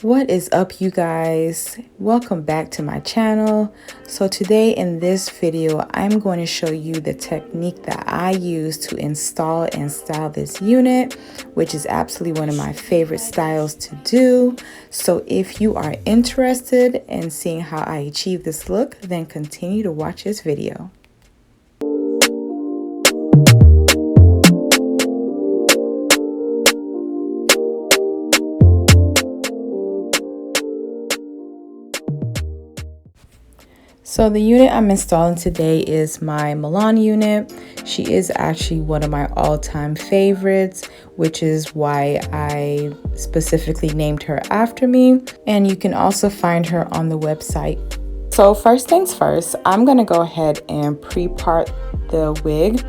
What is up, you guys? Welcome back to my channel. So today in this video, I'm going to show you the technique that I use to install and style this unit, which is absolutely one of my favorite styles to do. So if you are interested in seeing how I achieve this look, then continue to watch this video. So the unit I'm installing today is my Milan unit. She is actually one of my all-time favorites, which is why I specifically named her after me. And you can also find her on the website. So first things first, I'm going to go ahead and pre-part the wig.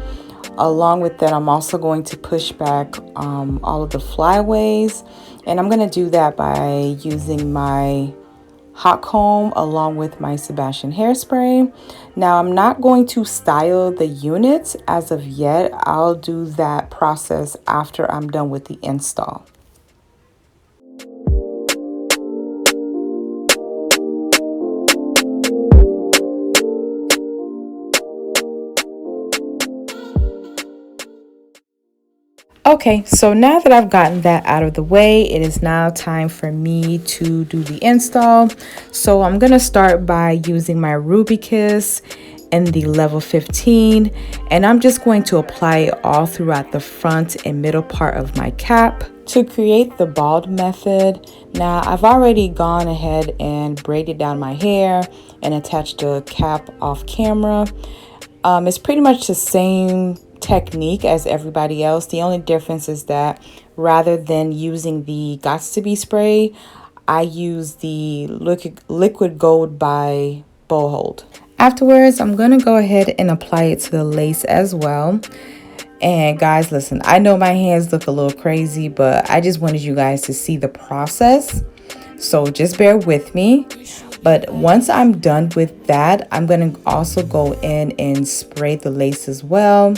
Along with that, I'm also going to push back all of the flyaways. And I'm going to do that by using my hot comb along with my Sebastian hairspray. Now I'm not going to style the units as of yet. I'll do that process after I'm done with the install. Okay, so now that I've gotten that out of the way, it is now time for me to do the install. So I'm going to start by using my Ruby Kiss in the level 15, and I'm just going to apply it all throughout the front and middle part of my cap. To create the bald method, now I've already gone ahead and braided down my hair and attached the cap off camera. It's pretty much the same technique as everybody else. The only difference is that rather than using the Gots to Be spray, I use the liquid gold by Boldhold. Afterwards, I'm gonna go ahead and apply it to the lace as well. And guys, listen, I know my hands look a little crazy, but I just wanted you guys to see the process, so just bear with me. But once I'm done with that, I'm going to also go in and spray the lace as well.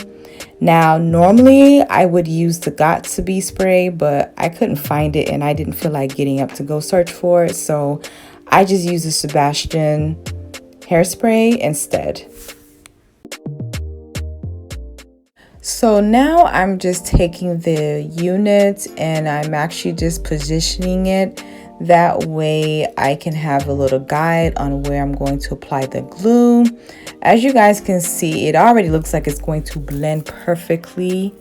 Now, normally I would use the Got to Be spray, but I couldn't find it and I didn't feel like getting up to go search for it. So I just use the Sebastian hairspray instead. So now I'm just taking the unit and I'm actually just positioning it. That way I can have a little guide on where I'm going to apply the glue. As you guys can see, it already looks like it's going to blend perfectly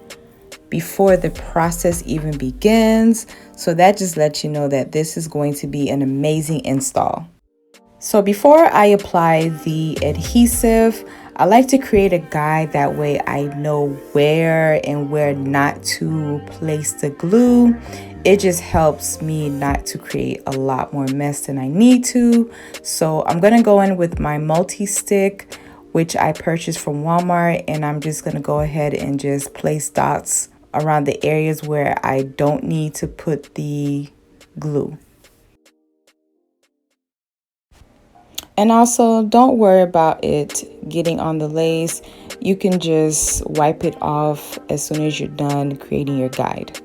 before the process even begins. So that just lets you know that this is going to be an amazing install. So before I apply the adhesive, I like to create a guide, that way I know where and where not to place the glue. It just helps me not to create a lot more mess than I need to. So I'm going to go in with my multi-stick, which I purchased from Walmart, and I'm just going to go ahead and just place dots around the areas where I don't need to put the glue. And also, don't worry about it getting on the lace. You can just wipe it off as soon as you're done creating your guide.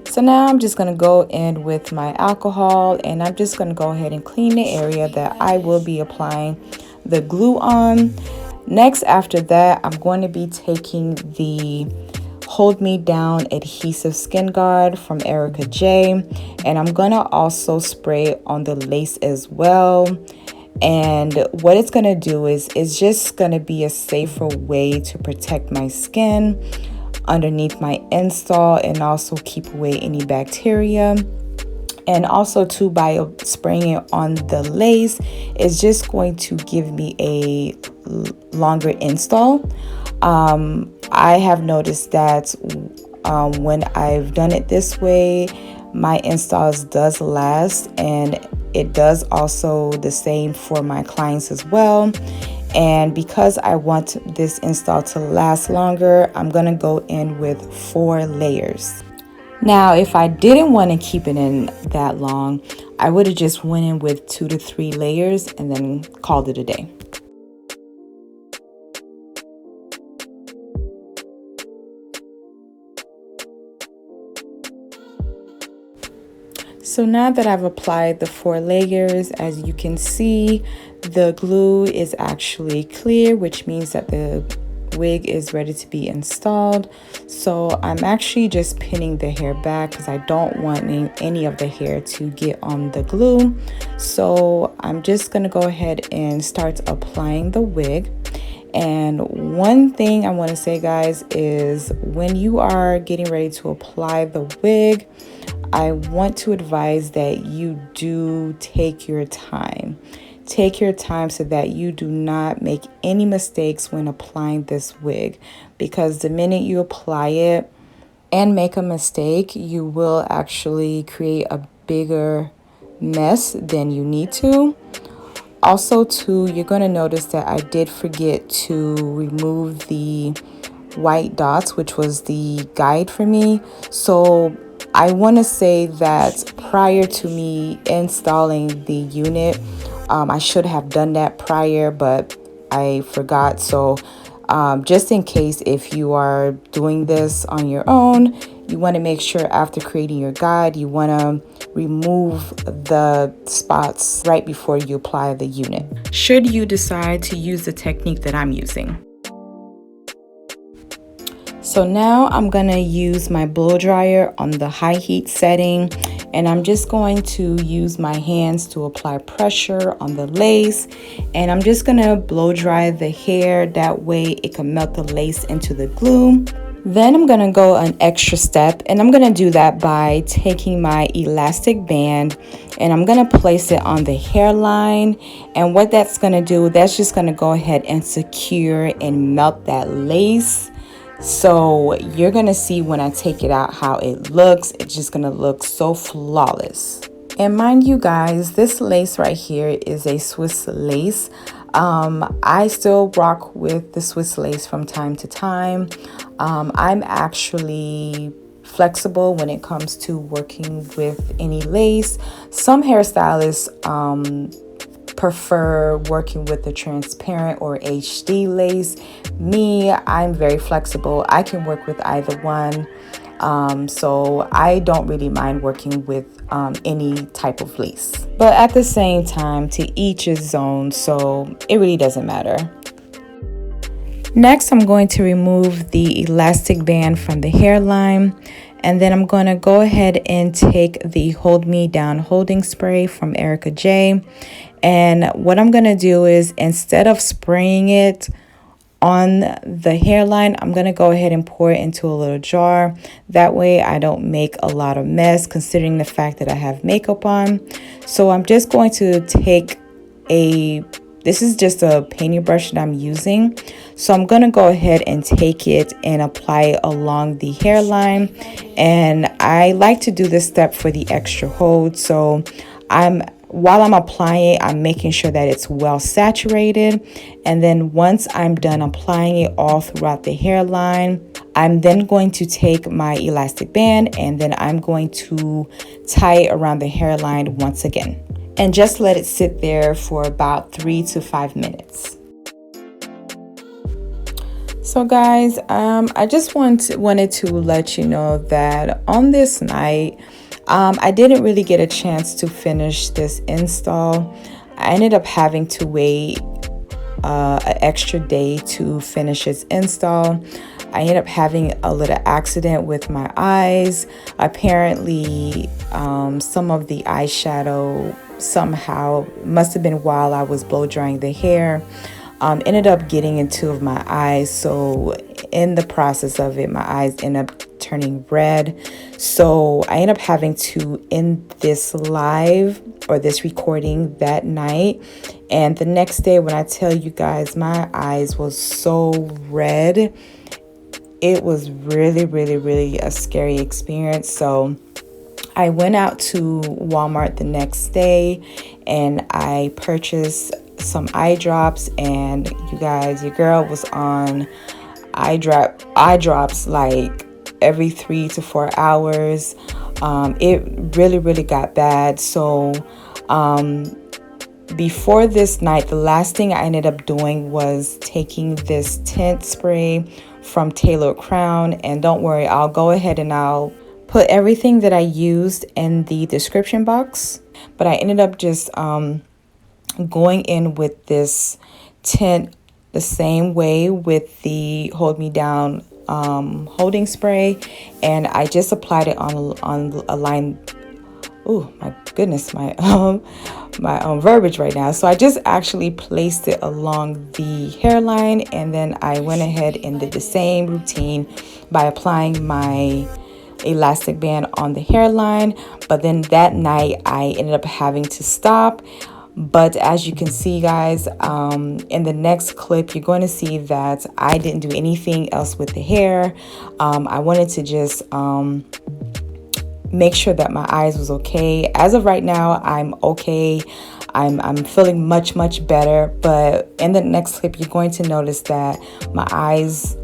So now I'm just going to go in with my alcohol, and I'm just going to go ahead and clean the area that I will be applying the glue on. Next, after that, I'm going to be taking the Hold Me Down Adhesive Skin Guard from ErikaJ, and I'm gonna also spray on the lace as well. And what it's gonna do is it's just gonna be a safer way to protect my skin underneath my install and also keep away any bacteria. And also too, by spraying it on the lace, it's just going to give me a longer install. I have noticed that when I've done it this way, my installs does last, and it does also the same for my clients as well. And because I want this install to last longer, I'm gonna go in with 4 layers. Now, if I didn't want to keep it in that long, I would have just went in with 2 to 3 layers and then called it a day. So now that I've applied the 4 layers, as you can see, the glue is actually clear, which means that the wig is ready to be installed. So I'm actually just pinning the hair back because I don't want any of the hair to get on the glue. So I'm just gonna go ahead and start applying the wig. And one thing I want to say, guys, is when you are getting ready to apply the wig, I want to advise that you do take your time. Take your time so that you do not make any mistakes when applying this wig, because the minute you apply it and make a mistake, you will actually create a bigger mess than you need to. Also, too, you're going to notice that I did forget to remove the white dots, which was the guide for me. So I want to say that prior to me installing the unit, I should have done that prior, but I forgot. So just in case, if you are doing this on your own, you want to make sure after creating your guide, you want to remove the spots right before you apply the unit, should you decide to use the technique that I'm using. So now I'm going to use my blow dryer on the high heat setting, and I'm just going to use my hands to apply pressure on the lace, and I'm just going to blow dry the hair, that way it can melt the lace into the glue. Then I'm going to go an extra step, and I'm going to do that by taking my elastic band and I'm going to place it on the hairline. And what that's going to do, that's just going to go ahead and secure and melt that lace. So you're going to see when I take it out how it looks. It's just going to look so flawless. And mind you guys, this lace right here is a Swiss lace. I still rock with the Swiss lace from time to time. I'm actually flexible when it comes to working with any lace. Some hairstylists prefer working with the transparent or HD lace. Me, I'm very flexible. I can work with either one. So I don't really mind working with any type of lace. But at the same time, to each his own, so it really doesn't matter. Next, I'm going to remove the elastic band from the hairline. And then I'm going to go ahead and take the Hold Me Down holding spray from ErikaJ. And what I'm going to do is, instead of spraying it on the hairline, I'm going to go ahead and pour it into a little jar. That way I don't make a lot of mess, considering the fact that I have makeup on. So I'm just going to take this is just a painting brush that I'm using. So I'm going to go ahead and take it and apply it along the hairline. And I like to do this step for the extra hold. So while I'm applying it, I'm making sure that it's well saturated. And then once I'm done applying it all throughout the hairline, I'm then going to take my elastic band and then I'm going to tie it around the hairline once again. And just let it sit there for about 3 to 5 minutes. So guys, I just wanted to let you know that on this night, I didn't really get a chance to finish this install. I ended up having to wait an extra day to finish its install. I ended up having a little accident with my eyes. Apparently, some of the eyeshadow somehow, must have been while I was blow drying the hair, ended up getting in 2 of my eyes. So in the process of it, my eyes ended up turning red. So I ended up having to end this live or this recording that night. And the next day, when I tell you guys, my eyes was so red, it was really, really, really a scary experience. So I went out to Walmart the next day and I purchased some eye drops, and you guys, your girl was on eye drops like every 3 to 4 hours. It really, really got bad. So before this night, the last thing I ended up doing was taking this tint spray from Taylor Crown. And don't worry, I'll go ahead and I'll put everything that I used in the description box, but I ended up just going in with this tint the same way with the Hold Me Down holding spray, and I just applied it on a line. Oh my goodness, my verbiage right now. So I just actually placed it along the hairline, and then I went ahead and did the same routine by applying my elastic band on the hairline. But then that night I ended up having to stop. But as you can see, guys, in the next clip, you're going to see that I didn't do anything else with the hair. I wanted to just make sure that my eyes was okay. As of right now, I'm okay. I'm feeling much better. But in the next clip, you're going to notice that my eyes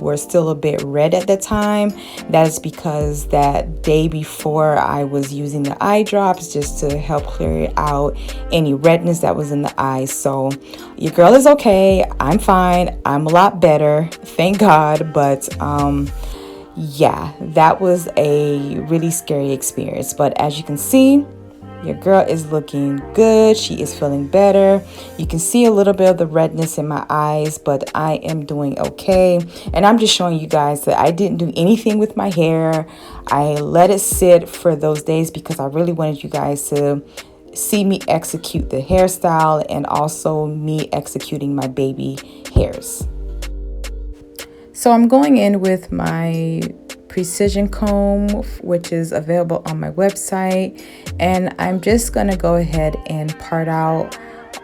were still a bit red at the time. That is because that day before I was using the eye drops just to help clear out any redness that was in the eyes. So your girl is okay. I'm fine. I'm a lot better, thank God. But yeah, that was a really scary experience. But as you can see, your girl is looking good. She is feeling better. You can see a little bit of the redness in my eyes, but I am doing okay. And I'm just showing you guys that I didn't do anything with my hair. I let it sit for those days because I really wanted you guys to see me execute the hairstyle and also me executing my baby hairs. So I'm going in with my precision comb, which is available on my website, and I'm just gonna go ahead and part out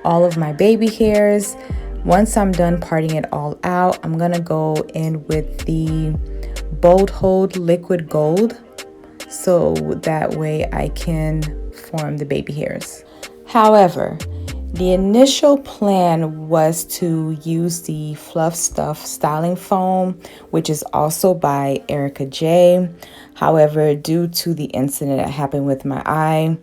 all of my baby hairs. Once I'm done parting it all out, I'm gonna go in with the Boldhold liquid gold, so that way I can form the baby hairs. However, the initial plan was to use the Fluff Stuff styling foam, which is also by ErikaJ. However, due to the incident that happened with my eye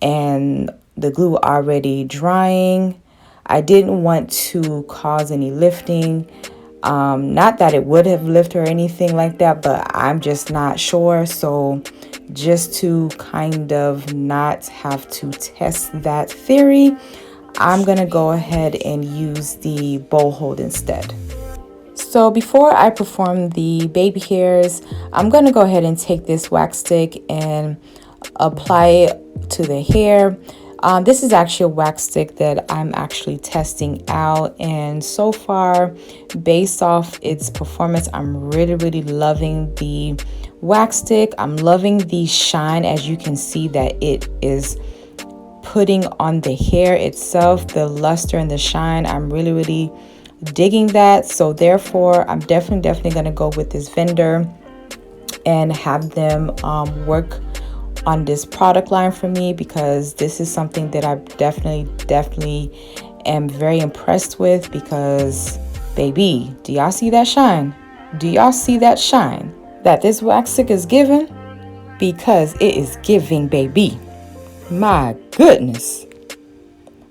and the glue already drying, I didn't want to cause any lifting. Not that it would have lifted or anything like that, but I'm just not sure. So just to kind of not have to test that theory, I'm gonna go ahead and use the Boldhold instead. So before I perform the baby hairs, I'm gonna go ahead and take this wax stick and apply it to the hair. This is actually a wax stick that I'm actually testing out, and so far, based off its performance, I'm really loving the wax stick. I'm loving the shine. As you can see that it is putting on the hair itself, the luster and the shine. I'm really digging that. So therefore, I'm definitely gonna go with this vendor and have them work on this product line for me, because this is something that I definitely am very impressed with. Because baby, do y'all see that shine? Do y'all see that shine that this wax stick is giving? Because it is giving, baby. My goodness.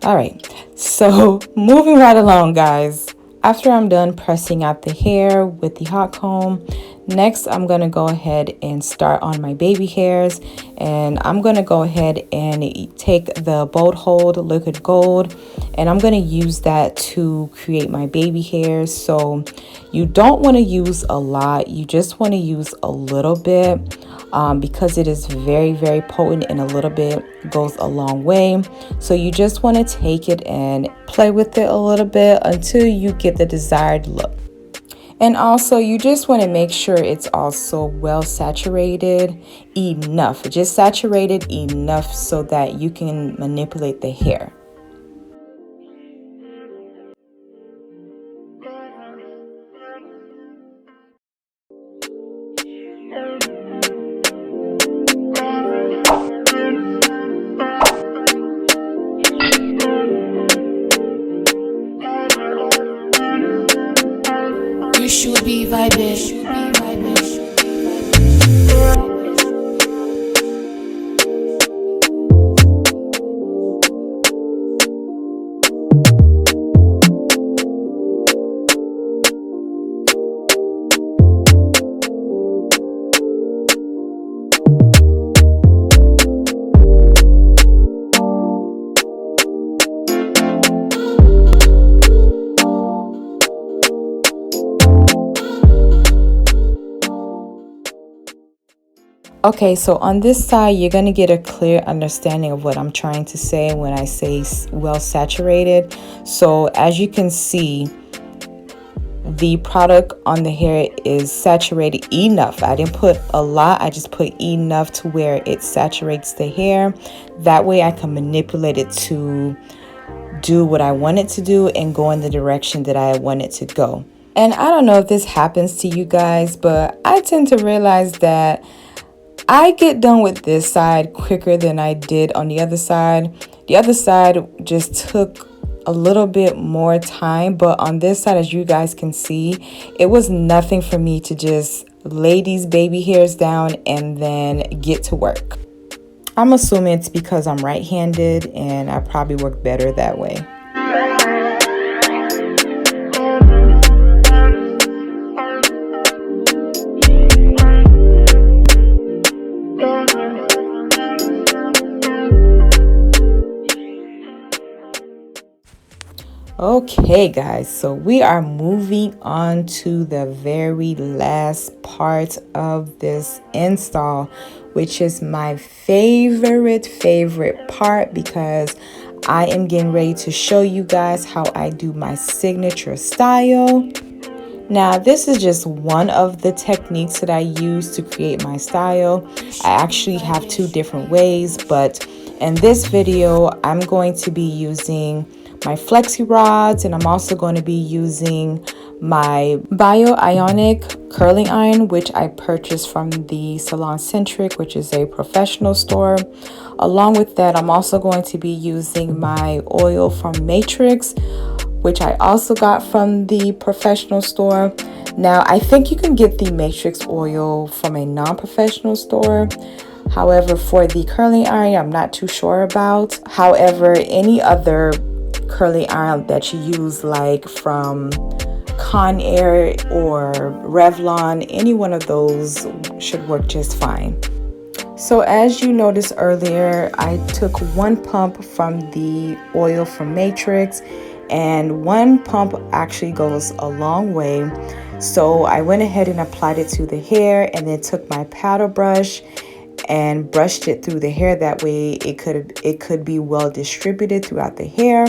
All right, so moving right along, guys. After I'm done pressing out the hair with the hot comb, next I'm gonna go ahead and start on my baby hairs, and I'm gonna go ahead and take the Boldhold liquid gold, and I'm gonna use that to create my baby hairs. So you don't want to use a lot, you just want to use a little bit, because it is very potent, and a little bit goes a long way. So you just want to take it and play with it a little bit until you get the desired look. And also, you just want to make sure it's also well saturated enough, just saturated enough so that you can manipulate the hair. You should be vibing. Okay, so on this side, you're going to get a clear understanding of what I'm trying to say when I say well saturated. So as you can see, the product on the hair is saturated enough. I didn't put a lot, I just put enough to where it saturates the hair. That way I can manipulate it to do what I want it to do and go in the direction that I want it to go. And I don't know if this happens to you guys, but I tend to realize that I get done with this side quicker than I did on the other side. The other side just took a little bit more time, but on this side, as you guys can see, it was nothing for me to just lay these baby hairs down and then get to work. I'm assuming it's because I'm right-handed and I probably work better that way. Okay guys, so we are moving on to the very last part of this install, which is my favorite part, because I am getting ready to show you guys how I do my signature style. Now, this is just one of the techniques that I use to create my style. I actually have two different ways, but in this video, I'm going to be using my flexi rods, and I'm also going to be using my Ionic curling iron, which I purchased from the Salon Centric, which is a professional store. Along with that, I'm also going to be using my oil from Matrix, which I also got from the professional store. Now, I think you can get the Matrix oil from a non-professional store. However, for the curling iron, I'm not too sure about. However, any other curling iron that you use, like from Conair or Revlon, any one of those should work just fine. So as you noticed earlier, I took one pump from the oil from Matrix, and one pump actually goes a long way. So I went ahead and applied it to the hair, and then took my paddle brush and brushed it through the hair. That way it could be well distributed throughout the hair.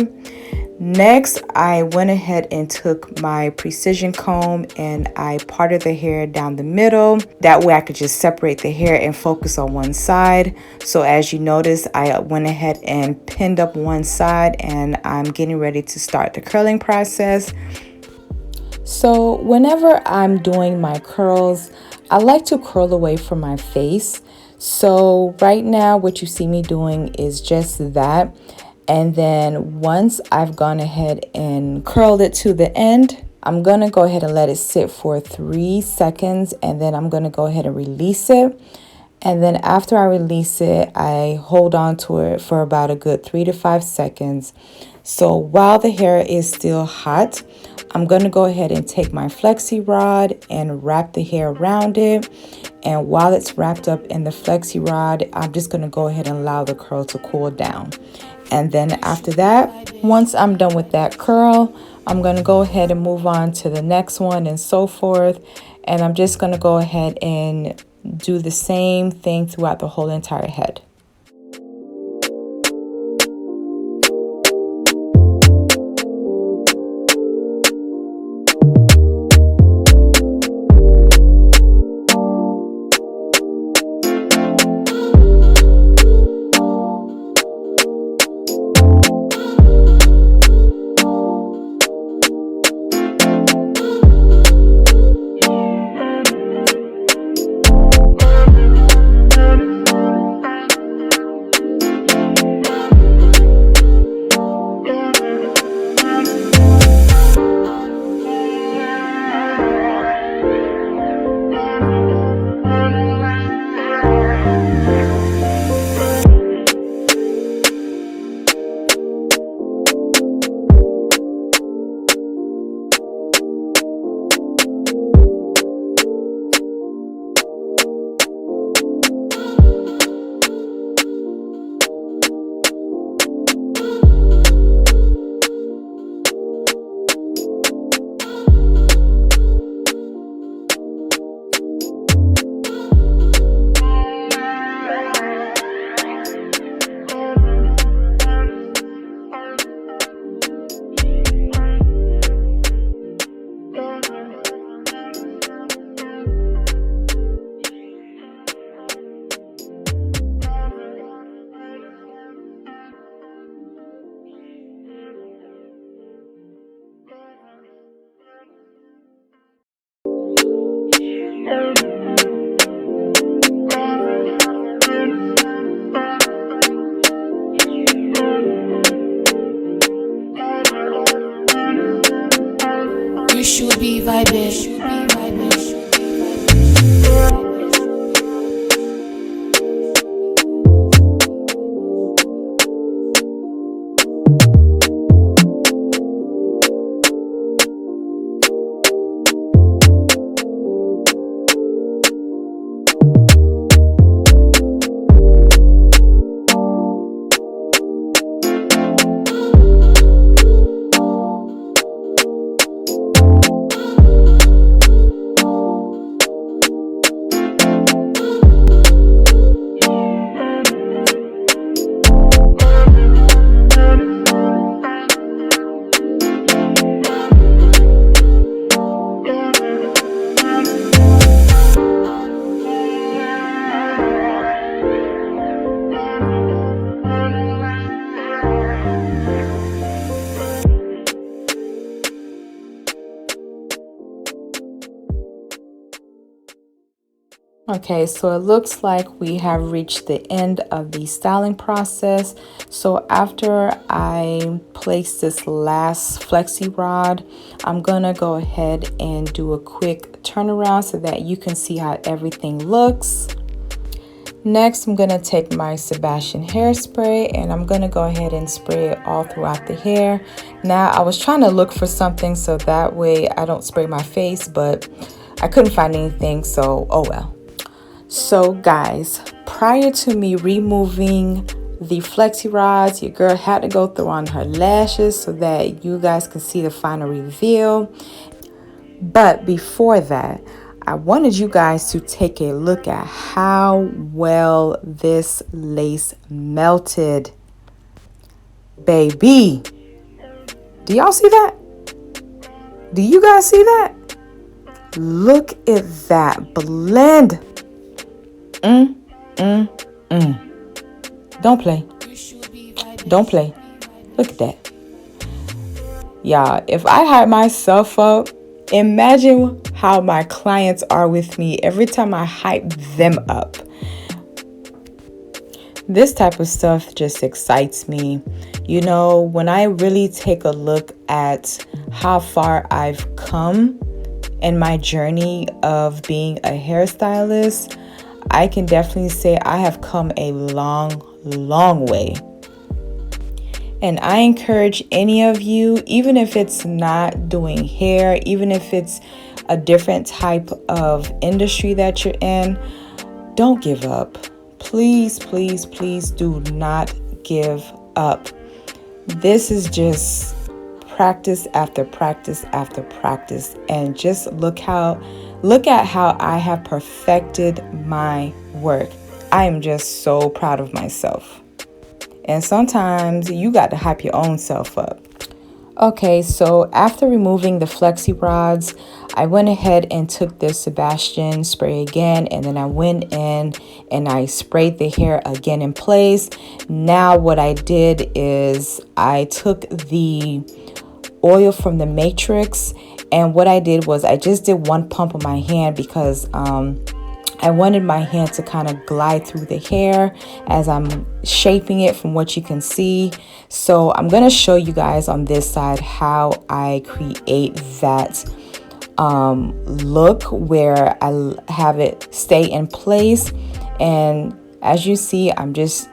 Next, I went ahead and took my precision comb and I parted the hair down the middle. That way I could just separate the hair and focus on one side. So as you notice, I went ahead and pinned up one side, and I'm getting ready to start the curling process. So whenever I'm doing my curls, I like to curl away from my face. So right now what you see me doing is just that. And then once I've gone ahead and curled it to the end, I'm going to go ahead and let it sit for 3 seconds, and then I'm going to go ahead and release it. And then after I release it, I hold on to it for about a good 3 to 5 seconds. So while the hair is still hot, I'm going to go ahead and take my flexi rod and wrap the hair around it. And while it's wrapped up in the flexi rod, I'm just going to go ahead and allow the curl to cool down. And then after that, once I'm done with that curl, I'm going to go ahead and move on to the next one and so forth. And I'm just going to go ahead and do the same thing throughout the whole entire head. You should be vibing. Okay, so it looks like we have reached the end of the styling process. So after I place this last flexi rod, I'm gonna go ahead and do a quick turnaround so that you can see how everything looks. Next, I'm gonna take my Sebastian hairspray and I'm gonna go ahead and spray it all throughout the hair. Now, I was trying to look for something so that way I don't spray my face, but I couldn't find anything, so oh well. So guys, prior to me removing the flexi rods, your girl had to go through on her lashes so that you guys can see the final reveal. But before that, I wanted you guys to take a look at how well this lace melted. Baby, do y'all see that? Do you guys see that? Look at that blend. Don't play. Don't play. Look at that. Y'all, if I hype myself up, imagine how my clients are with me every time I hype them up. This type of stuff just excites me. You know, when I really take a look at how far I've come in my journey of being a hairstylist, I can definitely say I have come a long way. And I encourage any of you, even if it's not doing hair, even if it's a different type of industry that you're in, don't give up. Please, please, please do not give up. This is just practice after practice after practice, and just look at how I have perfected my work. I am just so proud of myself. And sometimes you got to hype your own self up. Okay, so after removing the flexi rods, I went ahead and took this Sebastian spray again, and then I went in and I sprayed the hair again in place. Now what I did is I took the oil from the Matrix, and what I did was I just did one pump on my hand because I wanted my hand to kind of glide through the hair as I'm shaping it from what you can see. So I'm going to show you guys on this side how I create that look where I have it stay in place. And as you see, I'm just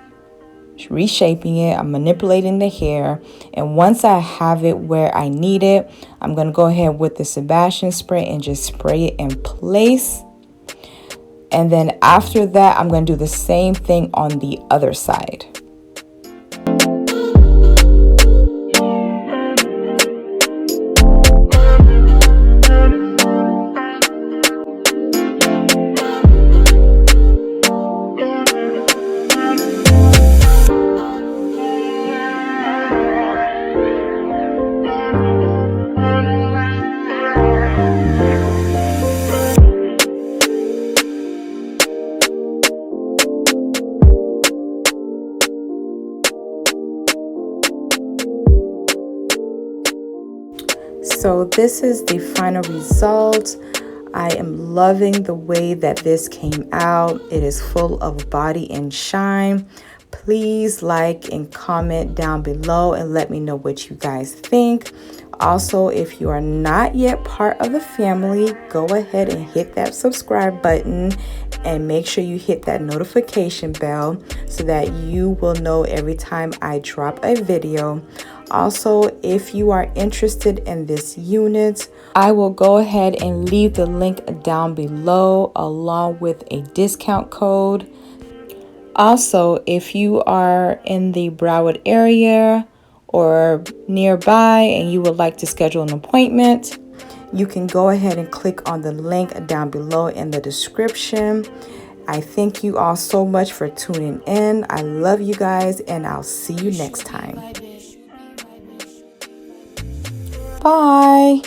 reshaping it. I'm manipulating the hair, and once I have it where I need it, I'm going to go ahead with the Sebastian spray and just spray it in place. And then after that, I'm going to do the same thing on the other side. So this is the final result. I am loving the way that this came out. It is full of body and shine. Please like and comment down below and let me know what you guys think. Also, if you are not yet part of the family, go ahead and hit that subscribe button and make sure you hit that notification bell so that you will know every time I drop a video. Also, if you are interested in this unit, I will go ahead and leave the link down below along with a discount code. Also, if you are in the Broward area or nearby and you would like to schedule an appointment, you can go ahead and click on the link down below in the description. I thank you all so much for tuning in. I love you guys, and I'll see you next time. Bye.